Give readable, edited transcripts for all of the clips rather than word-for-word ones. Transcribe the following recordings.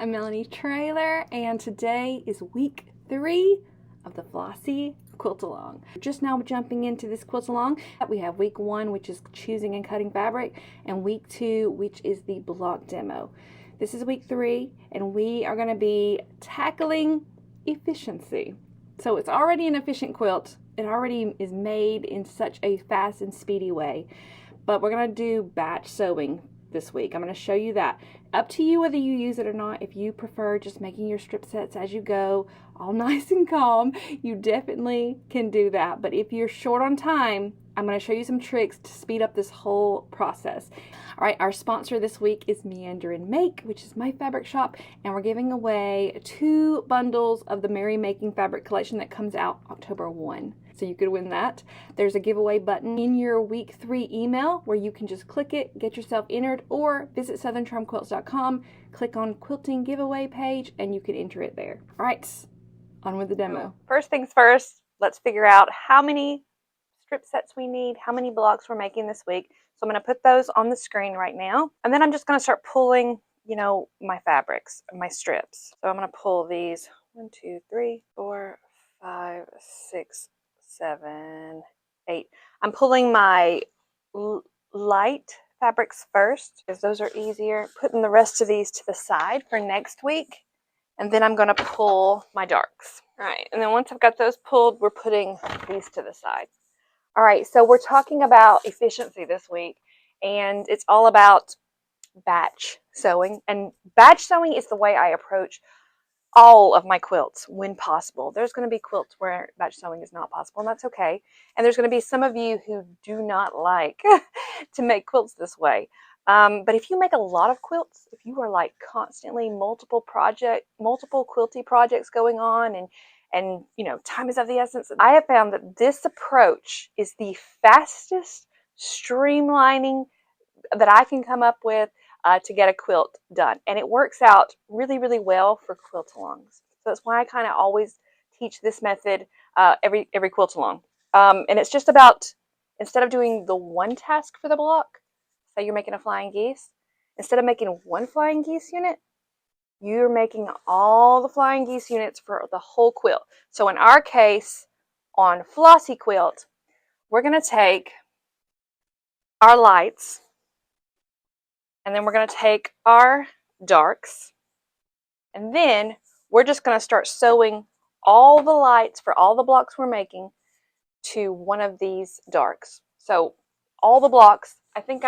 I'm Melanie Trailer, and today is week 3 of the Flossie Quilt Along. Just now jumping into this quilt along, we have week 1, which is choosing and cutting fabric, and week 2, which is the block demo. This is week 3, and we are going to be tackling efficiency. So it's already an efficient quilt. It already is made in such a fast and speedy way, but we're going to do batch sewing this week. I'm going to show you that. Up to you whether you use it or not. If you prefer just making your strip sets as you go, all nice and calm, you definitely can do that. But if you're short on time, I'm going to show you some tricks to speed up this whole process. All right, our sponsor this week is Meander and Make, which is my fabric shop, and we're giving away 2 bundles of the Merry Making fabric collection that comes out October 1. So you could win that. There's a giveaway button in your week 3 email where you can just click it, get yourself entered, or visit southerncharmquilts.com, click on quilting giveaway page, and you can enter it there. All right, on with the demo. First things first, let's figure out how many strip sets we need, how many blocks we're making this week. So I'm going to put those on the screen right now, and then I'm just going to start pulling, my fabrics, my strips. So I'm going to pull these 1, 2, 3, 4, 5, 6, 7, 8. I'm pulling my light fabrics first because those are easier. Putting the rest of these to the side for next week, and then I'm going to pull my darks. All right, and then once I've got those pulled, we're putting these to the side. All right, so we're talking about efficiency this week, and it's all about batch sewing. And batch sewing is the way I approach all of my quilts when possible. There's going to be quilts where batch sewing is not possible, and that's okay. And there's going to be some of you who do not like to make quilts this way. But if you make a lot of quilts, if you are like constantly multiple quilty projects going on, and time is of the essence, I have found that this approach is the fastest streamlining that I can come up with to get a quilt done, and it works out really, really well for quilt alongs. So that's why I kind of always teach this method every quilt along. And it's just about, instead of doing the one task for the block, say you're making a flying geese, instead of making one flying geese unit, you're making all the flying geese units for the whole quilt. So in our case, on Flossie Quilt, we're going to take our lights, and then we're going to take our darks, and then we're just going to start sewing all the lights for all the blocks we're making to one of these darks. So all the blocks, I think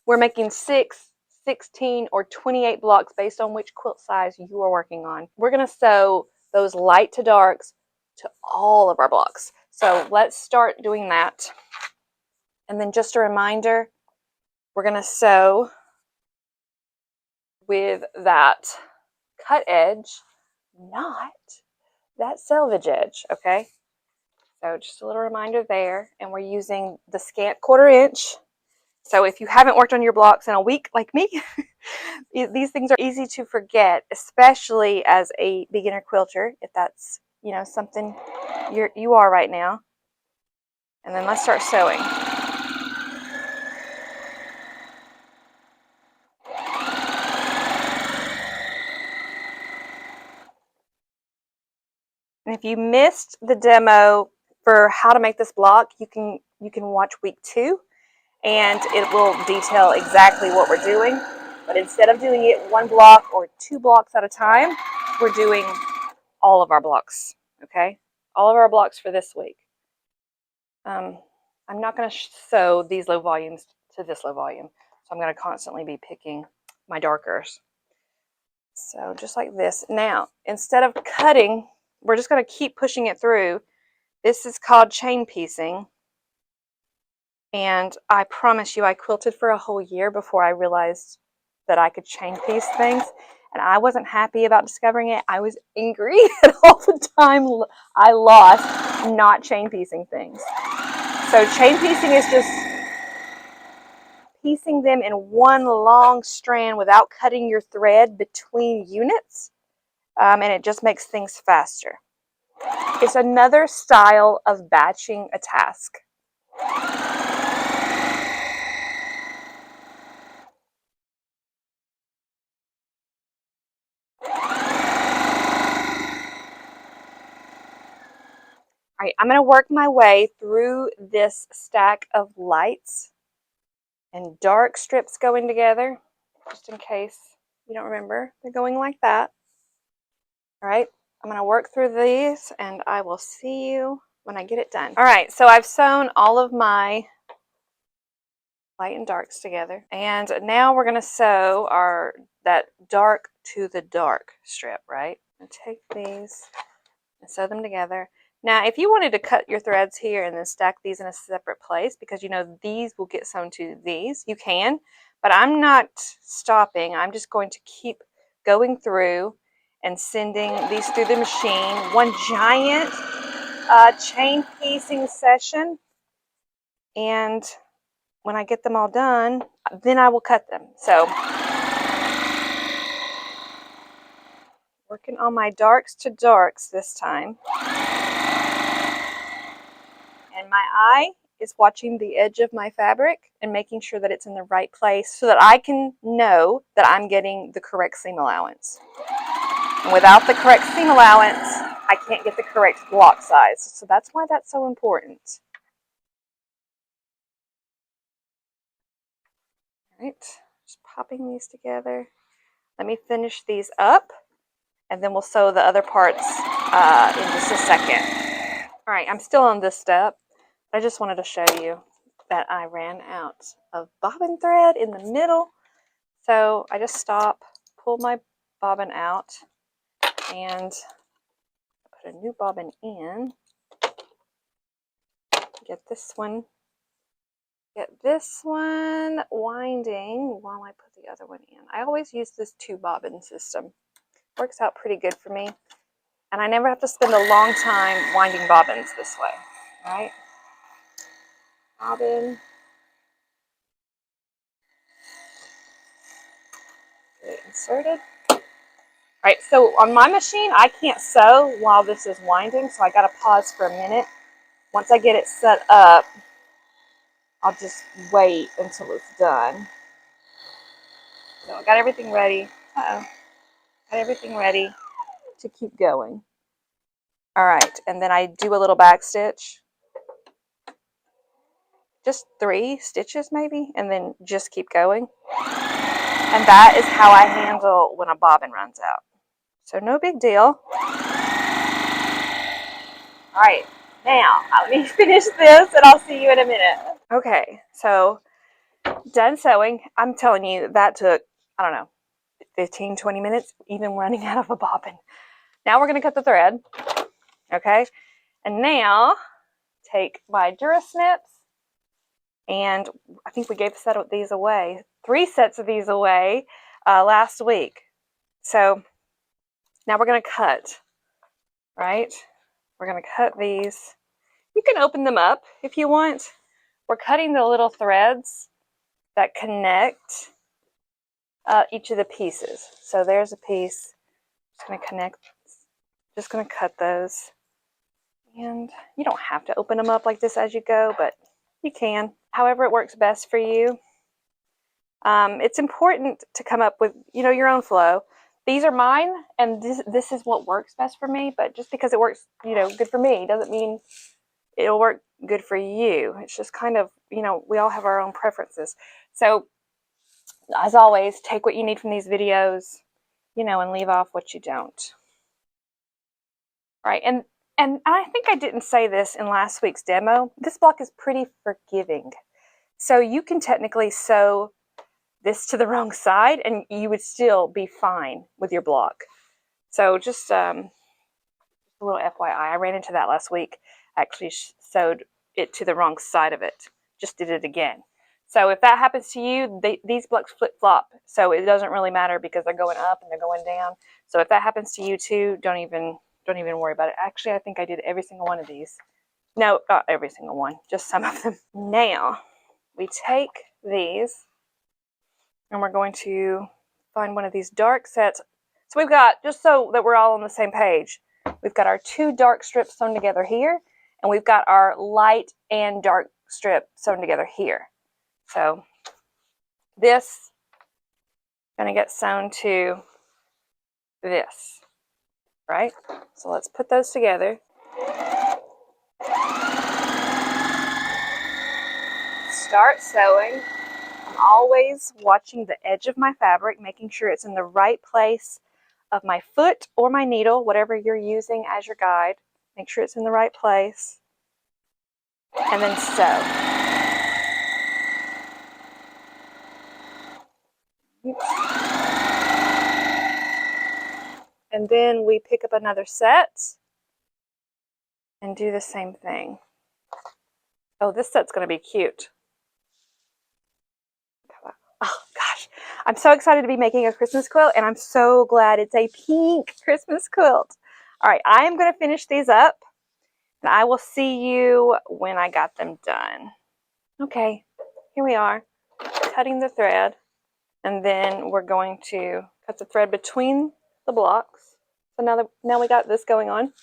we're making 6, 16, or 28 blocks based on which quilt size you are working on. We're going to sew those light to darks to all of our blocks. So let's start doing that. And then just a reminder, we're going to sew with that cut edge, not that selvage edge, okay? So just a little reminder there, and we're using the scant 1/4 inch. So if you haven't worked on your blocks in a week like me, these things are easy to forget, especially as a beginner quilter, if that's something you are right now. And then let's start sewing. And if you missed the demo for how to make this block, you can watch week 2, and it will detail exactly what we're doing. But instead of doing it 1 block or 2 blocks at a time, we're doing all of our blocks, okay? All of our blocks for this week. I'm not going to sew these low volumes to this low volume, so I'm going to constantly be picking my darkers. So just like this. Now, instead of cutting, we're just going to keep pushing it through. This is called chain piecing. And I promise you, I quilted for a whole year before I realized that I could chain piece things. And I wasn't happy about discovering it. I was angry at all the time I lost not chain piecing things. So chain piecing is just piecing them in one long strand without cutting your thread between units. And it just makes things faster. It's another style of batching a task. All right, I'm going to work my way through this stack of lights and dark strips going together, just in case you don't remember. They're going like that. All right, I'm going to work through these and I will see you when I get it done. All right, so I've sewn all of my light and darks together, and now we're going to sew that dark to the dark strip, right? And take these and sew them together. Now, if you wanted to cut your threads here and then stack these in a separate place, because you know these will get sewn to these, you can, but I'm not stopping. I'm just going to keep going through and sending these through the machine. One giant chain piecing session, and when I get them all done, then I will cut them. So, working on my darks to darks this time. And my eye is watching the edge of my fabric and making sure that it's in the right place so that I can know that I'm getting the correct seam allowance. And without the correct seam allowance, I can't get the correct block size. So that's why that's so important. All right, just popping these together. Let me finish these up, and then we'll sew the other parts in just a second. All right, I'm still on this step. I just wanted to show you that I ran out of bobbin thread in the middle. So I just stop, pull my bobbin out, and put a new bobbin in. Get this one winding while I put the other one in. I always use this 2-bobbin system. Works out pretty good for me. And I never have to spend a long time winding bobbins this way. All right? Bobbin. Get it inserted. All right, so on my machine, I can't sew while this is winding, so I got to pause for a minute. Once I get it set up, I'll just wait until it's done. So I got everything ready. Got everything ready to keep going. All right, and then I do a little back stitch. Just 3 stitches maybe, and then just keep going. And that is how I handle when a bobbin runs out. So no big deal. All right, now let me finish this and I'll see you in a minute. Okay, so done sewing. I'm telling you, that took, I don't know, 15, 20 minutes, even running out of a bobbin. Now we're going to cut the thread, okay? And now take my Dura Snips, and I think we gave a set of these away, 3 sets of these away last week. So now we're going to cut, right? We're going to cut these. You can open them up if you want. We're cutting the little threads that connect each of the pieces. So there's a piece. Just going to connect. Just going to cut those. And you don't have to open them up like this as you go, but you can. However it works best for you. It's important to come up with, your own flow. These are mine, and this is what works best for me, but just because it works, good for me doesn't mean it'll work good for you. It's just kind of, we all have our own preferences. So, as always, take what you need from these videos, and leave off what you don't. All right, and I think I didn't say this in last week's demo. This block is pretty forgiving. So you can technically sew this to the wrong side and you would still be fine with your block. So just a little FYI, I ran into that last week. I actually sewed it to the wrong side of it. Just did it again. So if that happens to you, these blocks flip-flop. So it doesn't really matter because they're going up and they're going down. So if that happens to you too, don't even worry about it. Actually, I think I did every single one of these. No, not every single one, just some of them. Now, we take these and we're going to find one of these dark sets. So we've got, just so that we're all on the same page, we've got our 2 dark strips sewn together here, and we've got our light and dark strip sewn together here. So this is going to get sewn to this, right? So let's put those together. start sewing, I'm always watching the edge of my fabric, making sure it's in the right place of my foot or my needle, whatever you're using as your guide. Make sure it's in the right place, and then sew. And then we pick up another set and do the same thing. Oh, this set's going to be cute. Oh gosh, I'm so excited to be making a Christmas quilt, and I'm so glad it's a pink Christmas quilt. All right, I am going to finish these up, and I will see you when I got them done. Okay, here we are, cutting the thread, and then we're going to cut the thread between the blocks. So now we got this going on,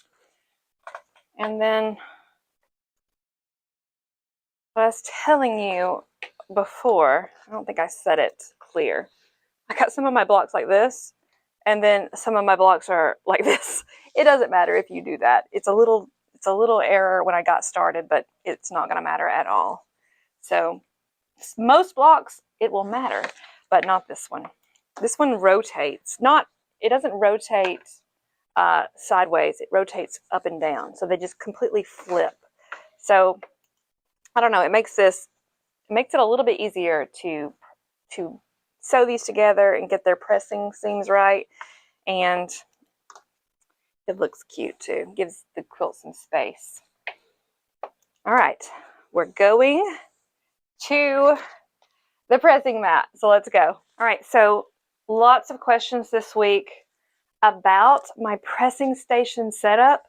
and then what I was telling you before, I don't think I said it clear. I got some of my blocks like this, and then some of my blocks are like this. It doesn't matter if you do that. It's a little error when I got started, but it's not going to matter at all. So most blocks it will matter, but not this one. This one rotates. It doesn't rotate sideways. It rotates up and down. So they just completely flip. So I don't know. It makes it a little bit easier to sew these together and get their pressing seams right, and it looks cute too. Gives the quilt some space. All right, we're going to the pressing mat, so let's go. All right, so lots of questions this week about my pressing station setup.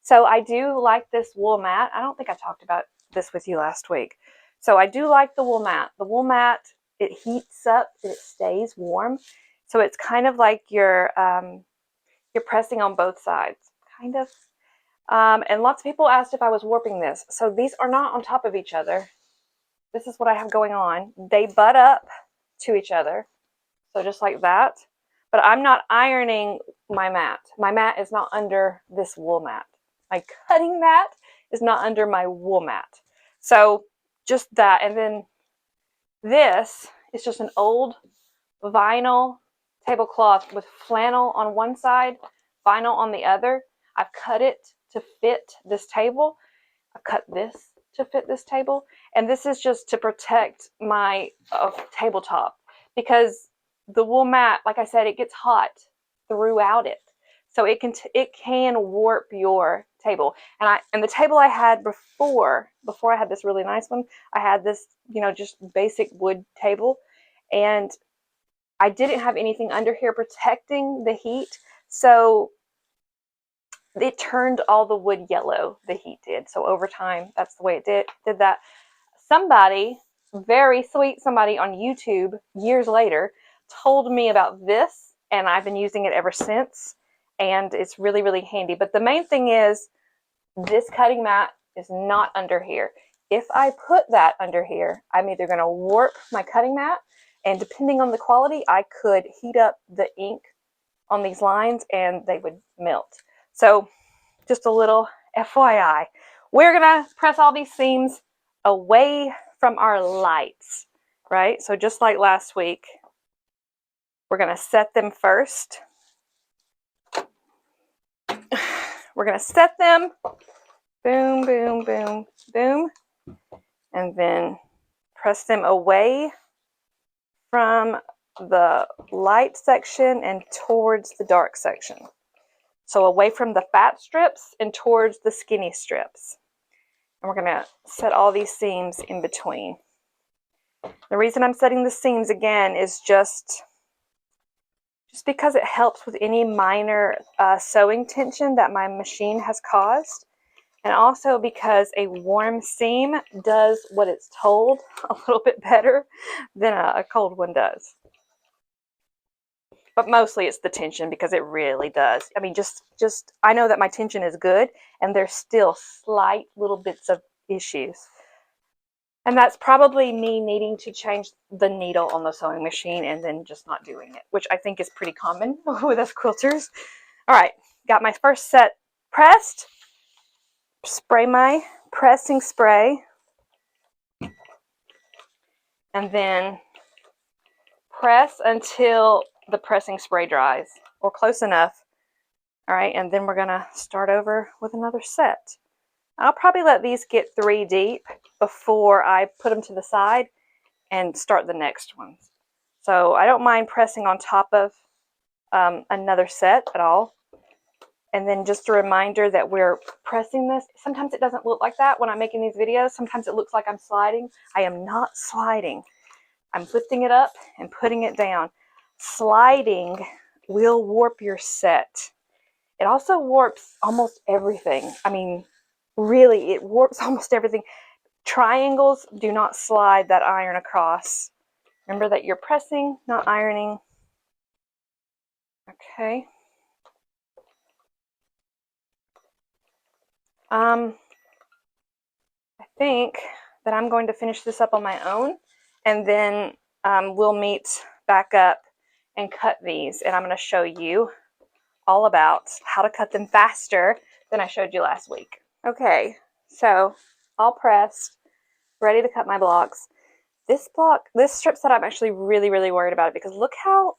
So I do like this wool mat. I don't think I talked about this with you last week. So I do like the wool mat. The wool mat, it heats up and it stays warm. So it's kind of like you're pressing on both sides, kind of. And lots of people asked if I was warping this. So these are not on top of each other. This is what I have going on. They butt up to each other. So just like that. But I'm not ironing my mat. My mat is not under this wool mat. My cutting mat is not under my wool mat. So just that. And then this is just an old vinyl tablecloth with flannel on one side, vinyl on the other. I've cut it to fit this table. I've cut this to fit this table. And this is just to protect my tabletop, because the wool mat, like I said, it gets hot throughout it. So it can warp your table. And the table I had before I had this really nice one, I had this, just basic wood table, and I didn't have anything under here protecting the heat. So it turned all the wood yellow, the heat did. So over time, that's the way it did that. Somebody, very sweet somebody on YouTube years later, told me about this, and I've been using it ever since, and it's really, really handy. But the main thing is this cutting mat is not under here. If I put that under here, I'm either going to warp my cutting mat, and depending on the quality, I could heat up the ink on these lines and they would melt. So just a little FYI. We're going to press all these seams away from our lights, right? So just like last week, we're going to set them first. We're going to set them, boom, boom, boom, boom, and then press them away from the light section and towards the dark section. So away from the fat strips and towards the skinny strips. And we're going to set all these seams in between. The reason I'm setting the seams again is just because it helps with any minor sewing tension that my machine has caused. And also because a warm seam does what it's told a little bit better than a cold one does. But mostly it's the tension, because it really does. I mean, just I know that my tension is good, and there's still slight little bits of issues. And that's probably me needing to change the needle on the sewing machine and then just not doing it, which I think is pretty common with us quilters. All right, got my first set pressed. Spray my pressing spray. and then press until the pressing spray dries, or close enough. All right, and then we're gonna start over with another set. I'll probably let these get 3 deep before I put them to the side and start the next ones. So I don't mind pressing on top of another set at all. And then just a reminder that we're pressing this. Sometimes it doesn't look like that when I'm making these videos. Sometimes it looks like I'm sliding. I am not sliding. I'm lifting it up and putting it down. Sliding will warp your set. It also warps almost everything. I mean, really, it warps almost everything. Triangles do not slide that iron across. Remember that you're pressing, not ironing. Okay. I think that I'm going to finish this up on my own, and then we'll meet back up and cut these, and I'm going to show you all about how to cut them faster than I showed you last week. Okay, so all pressed, ready to cut my blocks. This strip set, I'm actually really worried about it, because look how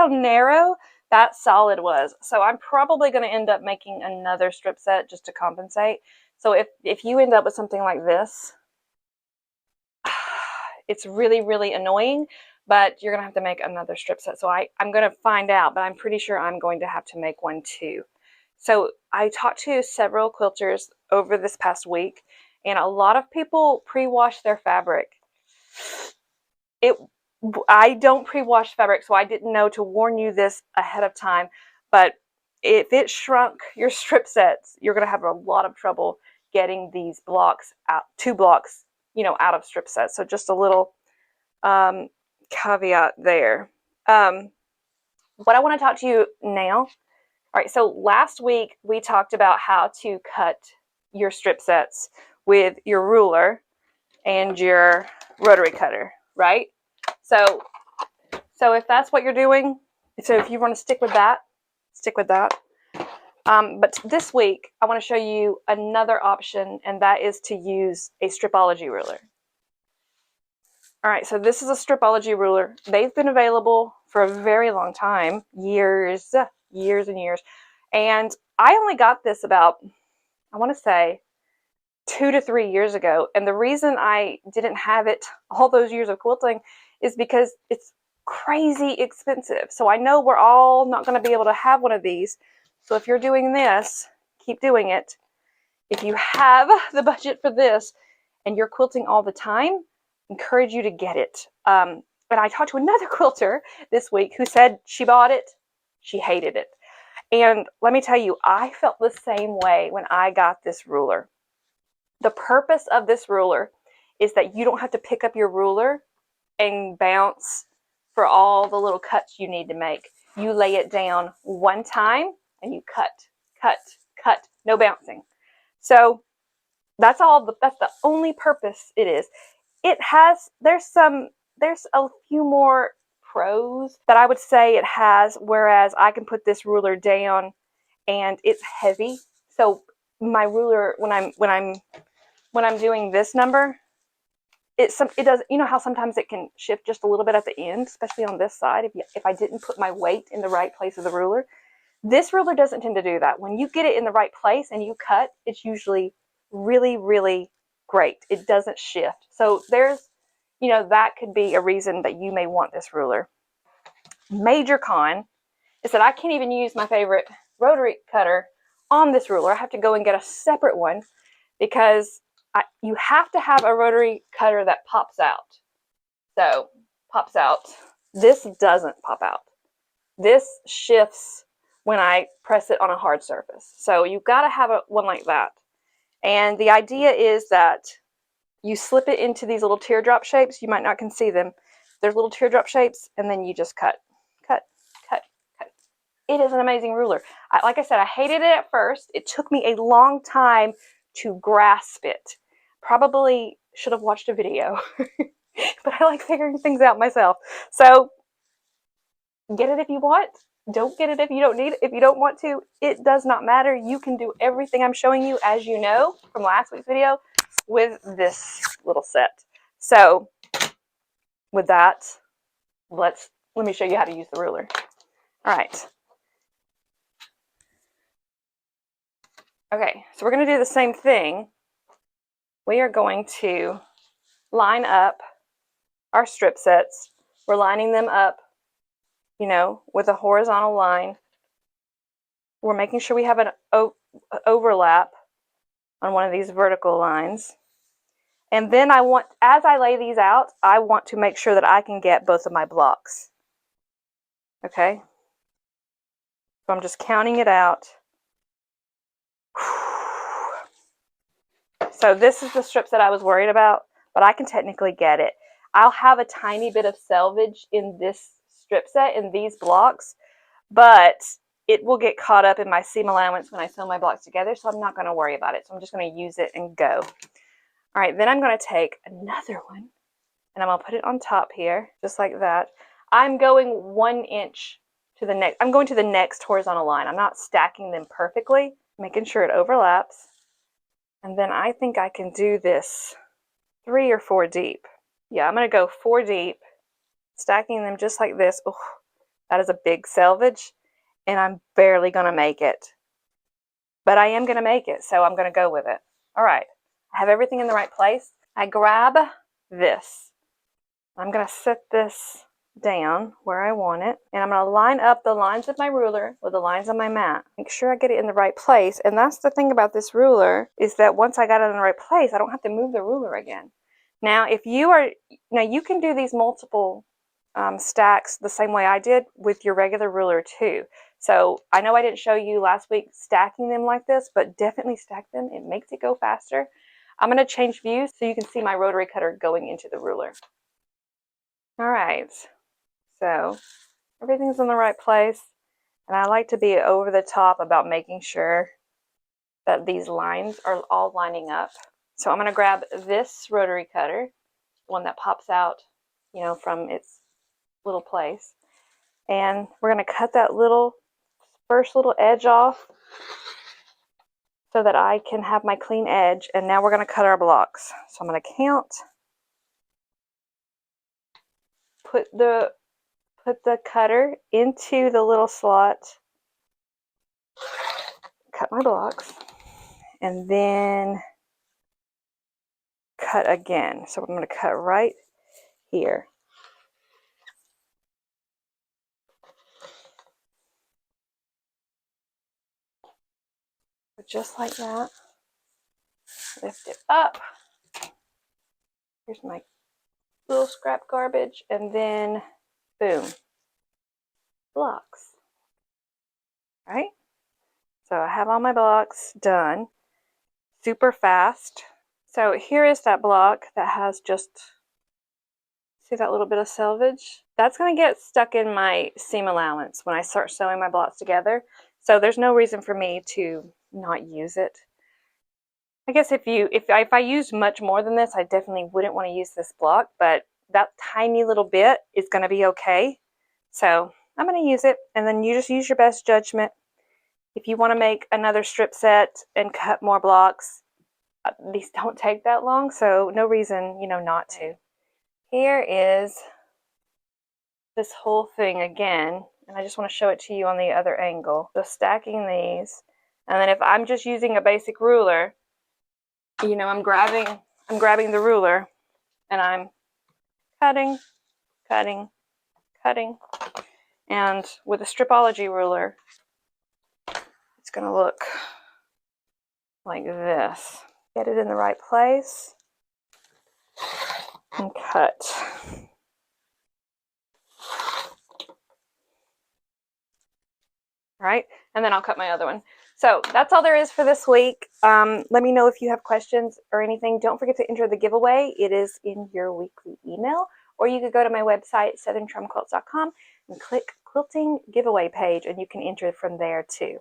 narrow that solid was. So I'm probably going to end up making another strip set just to compensate. So if you end up with something like this, it's really annoying, but you're going to have to make another strip set. So I'm going to find out, but I'm pretty sure I'm going to have to make one too. So I talked to several quilters over this past week, and a lot of people pre-wash their fabric. I don't pre-wash fabric, so I didn't know to warn you this ahead of time, but if it shrunk your strip sets, you're going to have a lot of trouble getting these blocks out, 2 blocks, out of strip sets. So just a little caveat there. What I want to talk to you now. All right, so last week we talked about how to cut your strip sets with your ruler and your rotary cutter, right? So if that's what you're doing, so if you want to stick with that, stick with that. But this week, I want to show you another option, and that is to use a Stripology ruler. All right, so this is a Stripology ruler. They've been available for a very long time, years and years. And I only got this about, I want to say, 2 to 3 years ago. And the reason I didn't have it all those years of quilting is because it's crazy expensive. So I know we're all not going to be able to have one of these. So if you're doing this, keep doing it. If you have the budget for this and you're quilting all the time, encourage you to get it. And I talked to another quilter this week who said she bought it, she hated it. And let me tell you, I felt the same way when I got this ruler. The purpose of this ruler is that you don't have to pick up your ruler and bounce for all the little cuts you need to make. You lay it down one time and you cut, no bouncing. So that's the only purpose it is. There's a few more pros that I would say it has, whereas I can put this ruler down and it's heavy. So my ruler, when I'm doing this number, it does, how sometimes it can shift just a little bit at the end, especially on this side if I didn't put my weight in the right place of the ruler. This ruler doesn't tend to do that. When you get it in the right place and you cut, it's usually really great. It doesn't shift. So there's, that could be a reason that you may want this ruler. Major con is that I can't even use my favorite rotary cutter on this ruler. I have to go and get a separate one because you have to have a rotary cutter that pops out. So, pops out. This doesn't pop out. This shifts when I press it on a hard surface. So you've got to have one like that. And the idea is that you slip it into these little teardrop shapes. You might not can see them. There's little teardrop shapes, and then you just cut. It is an amazing ruler. Like I said, I hated it at first. It took me a long time to grasp it. Probably should have watched a video, but I like figuring things out myself. So get it if you want. Don't get it if you don't need it. If you don't want to, it does not matter. You can do everything I'm showing you, as you know from last week's video, with this little set. So with that, let me show you how to use the ruler. All right. Okay, so we're going to do the same thing. We are going to line up our strip sets. We're lining them up, you know, with a horizontal line. We're making sure we have an overlap on one of these vertical lines. And then as I lay these out, I want to make sure that I can get both of my blocks. Okay? So I'm just counting it out. So this is the strips that I was worried about, but I can technically get it. I'll have a tiny bit of selvage in this strip set, in these blocks, but it will get caught up in my seam allowance when I sew my blocks together, so I'm not going to worry about it. So I'm just going to use it and go. All right, then I'm going to take another one, and I'm going to put it on top here, just like that. I'm going 1 inch to the next. I'm going to the next horizontal line. I'm not stacking them perfectly, making sure it overlaps. And then I think I can do this 3 or 4 deep. Yeah, I'm going to go 4 deep, stacking them just like this. Oh, that is a big selvage, and I'm barely going to make it. But I am going to make it, so I'm going to go with it. All right, I have everything in the right place. I grab this. I'm going to set this down where I want it, and I'm going to line up the lines of my ruler with the lines on my mat. Make sure I get it in the right place, and that's the thing about this ruler, is that once I got it in the right place, I don't have to move the ruler again. Now, you can do these multiple stacks the same way I did with your regular ruler too. So I know I didn't show you last week stacking them like this, but definitely stack them. It makes it go faster. I'm going to change views so you can see my rotary cutter going into the ruler. All right, so everything's in the right place, and I like to be over the top about making sure that these lines are all lining up. So I'm going to grab this rotary cutter, one that pops out, you know, from its little place, and we're going to cut that first little edge off so that I can have my clean edge. And now we're going to cut our blocks. So I'm going to count, put the cutter into the little slot, cut my blocks, and then cut again. So I'm going to cut right here. Just like that. Lift it up. Here's my little scrap garbage, and then boom, blocks. All right, so I have all my blocks done super fast. So here is that block that has just, see that little bit of selvage? That's going to get stuck in my seam allowance when I start sewing my blocks together. So there's no reason for me to not use it. I guess if I used much more than this, I definitely wouldn't want to use this block, but that tiny little bit is going to be okay. So I'm going to use it, and then you just use your best judgment. If you want to make another strip set and cut more blocks, these don't take that long, so no reason, you know, not to. Here is this whole thing again, and I just want to show it to you on the other angle. So stacking these, and then if I'm just using a basic ruler, you know, I'm grabbing the ruler, and I'm cutting, cutting, cutting. And with a Stripology ruler, it's going to look like this. Get it in the right place and cut. All right, and then I'll cut my other one. So that's all there is for this week. Let me know if you have questions or anything. Don't forget to enter the giveaway. It is in your weekly email, or you could go to my website, southerntrumquilts.com, and click quilting giveaway page, and you can enter from there too.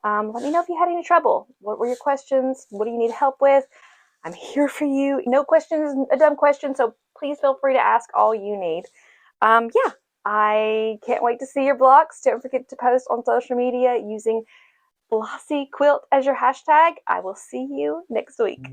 Let me know if you had any trouble. What were your questions? What do you need help with? I'm here for you. No question is a dumb question, so please feel free to ask all you need. Yeah, I can't wait to see your blocks. Don't forget to post on social media using Flossie Quilt as your hashtag. I will see you next week.